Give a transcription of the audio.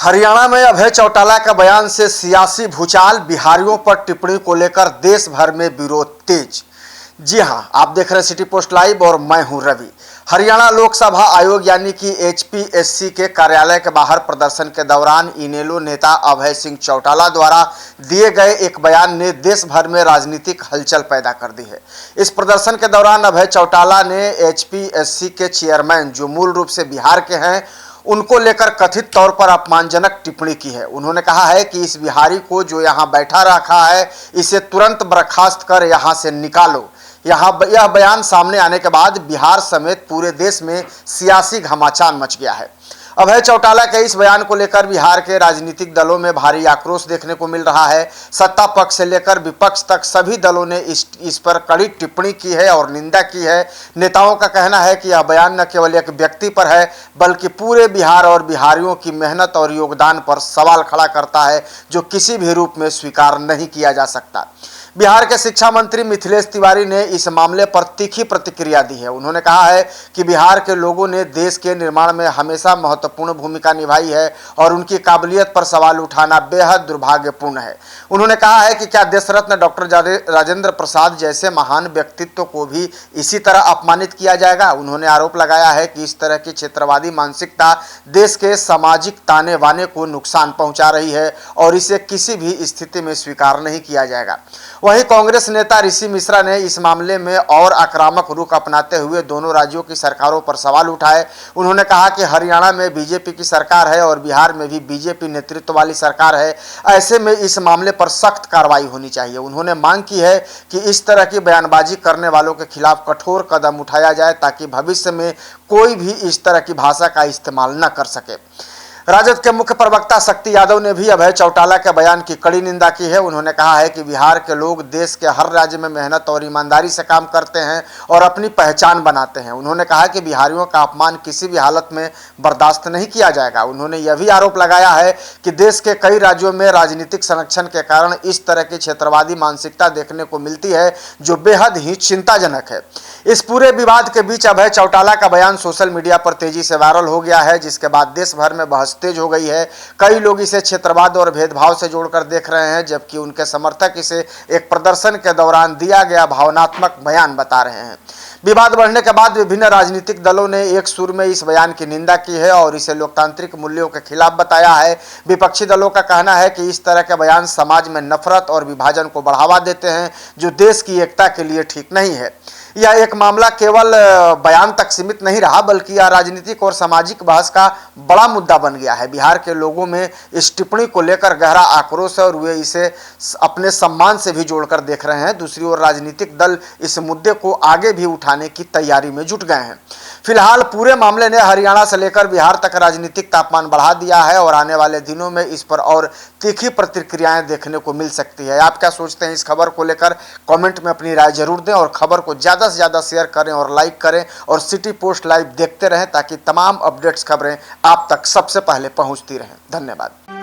हरियाणा में अभय चौटाला का बयान से सियासी भूचाल, बिहारियों पर टिप्पणी को लेकर देश भर में विरोध तेज। जी हां, आप देख रहे हैं सिटी पोस्ट लाइव और मैं हूं रवि। हरियाणा लोकसभा आयोग यानी कि HPSC के कार्यालय के बाहर प्रदर्शन के दौरान इनेलो नेता अभय सिंह चौटाला द्वारा दिए गए एक बयान ने देश भर में राजनीतिक हलचल पैदा कर दी है। इस प्रदर्शन के दौरान अभय चौटाला ने HPSC के चेयरमैन, जो मूल रूप से बिहार के हैं, उनको लेकर कथित तौर पर अपमानजनक टिप्पणी की है। उन्होंने कहा है कि इस बिहारी को जो यहाँ बैठा रखा है, इसे तुरंत बर्खास्त कर यहाँ से निकालो। यह बयान सामने आने के बाद बिहार समेत पूरे देश में सियासी घमासान मच गया है। अभय चौटाला के इस बयान को लेकर बिहार के राजनीतिक दलों में भारी आक्रोश देखने को मिल रहा है। सत्ता पक्ष से लेकर विपक्ष तक सभी दलों ने इस पर कड़ी टिप्पणी की है और निंदा की है। नेताओं का कहना है कि यह बयान न केवल एक व्यक्ति पर है, बल्कि पूरे बिहार और बिहारियों की मेहनत और योगदान पर सवाल खड़ा करता है, जो किसी भी रूप में स्वीकार नहीं किया जा सकता। बिहार के शिक्षा मंत्री मिथिलेश तिवारी ने इस मामले पर तीखी प्रतिक्रिया दी है। उन्होंने कहा है कि बिहार के लोगों ने देश के निर्माण में हमेशा महत्वपूर्ण भूमिका निभाई है और उनकी काबिलियत पर सवाल उठाना बेहद दुर्भाग्यपूर्ण है। उन्होंने कहा है कि क्या देश रत्न डॉक्टर राजेंद्र प्रसाद जैसे महान व्यक्तित्व को भी इसी तरह अपमानित किया जाएगा। उन्होंने आरोप लगाया है कि इस तरह की क्षेत्रवादी मानसिकता देश के सामाजिक ताने बाने को नुकसान पहुंचा रही है और इसे किसी भी स्थिति में स्वीकार नहीं किया जाएगा। वहीं कांग्रेस नेता ऋषि मिश्रा ने इस मामले में और आक्रामक रुख अपनाते हुए दोनों राज्यों की सरकारों पर सवाल उठाए। उन्होंने कहा कि हरियाणा में बीजेपी की सरकार है और बिहार में भी बीजेपी नेतृत्व वाली सरकार है। ऐसे में इस मामले पर सख्त कार्रवाई होनी चाहिए। उन्होंने मांग की है कि इस तरह की बयानबाजी करने वालों के खिलाफ कठोर कदम उठाया जाए, ताकि भविष्य में कोई भी इस तरह की भाषा का इस्तेमाल न कर सके। राजद के मुख्य प्रवक्ता शक्ति यादव ने भी अभय चौटाला के बयान की कड़ी निंदा की है। उन्होंने कहा है कि बिहार के लोग देश के हर राज्य में मेहनत और ईमानदारी से काम करते हैं और अपनी पहचान बनाते हैं। उन्होंने कहा कि बिहारियों का अपमान किसी भी हालत में बर्दाश्त नहीं किया जाएगा। उन्होंने यह भी आरोप लगाया है कि देश के कई राज्यों में राजनीतिक संरक्षण के कारण इस तरह की क्षेत्रवादी मानसिकता देखने को मिलती है, जो बेहद ही चिंताजनक है। इस पूरे विवाद के बीच अभय चौटाला का बयान सोशल मीडिया पर तेजी से वायरल हो गया है, जिसके बाद देश भर में बहस तेज हो गई है। कई लोग इसे क्षेत्रवाद और भेदभाव से जोड़कर देख रहे हैं, जबकि उनके समर्थक इसे एक प्रदर्शन के दौरान दिया गया भावनात्मक बयान बता रहे हैं। विवाद बढ़ने के बाद विभिन्न राजनीतिक दलों ने एक सुर में इस बयान की निंदा की है और इसे लोकतांत्रिक मूल्यों के खिलाफ बताया है। विपक्षी दलों का कहना है कि इस तरह के बयान समाज में नफरत और विभाजन को बढ़ावा देते हैं, जो देश की एकता के लिए ठीक नहीं है। यह एक मामला केवल बयान तक सीमित नहीं रहा, बल्कि यह राजनीतिक और सामाजिक बहस का बड़ा मुद्दा बन गया है। बिहार के लोगों में इस टिप्पणी को लेकर गहरा आक्रोश है और वे इसे अपने सम्मान से भी जोड़कर देख रहे हैं। दूसरी ओर राजनीतिक दल इस मुद्दे को आगे भी उठाने की तैयारी में जुट गए हैं। फिलहाल पूरे मामले ने हरियाणा से लेकर बिहार तक राजनीतिक तापमान बढ़ा दिया है और आने वाले दिनों में इस पर और तीखी प्रतिक्रियाएं देखने को मिल सकती है। आप क्या सोचते हैं इस खबर को लेकर? कमेंट में अपनी राय जरूर दें और खबर को ज़्यादा से ज़्यादा शेयर करें और लाइक करें और सिटी पोस्ट लाइव देखते रहें, ताकि तमाम अपडेट्स खबरें आप तक सबसे पहले पहुंचती रहें। धन्यवाद।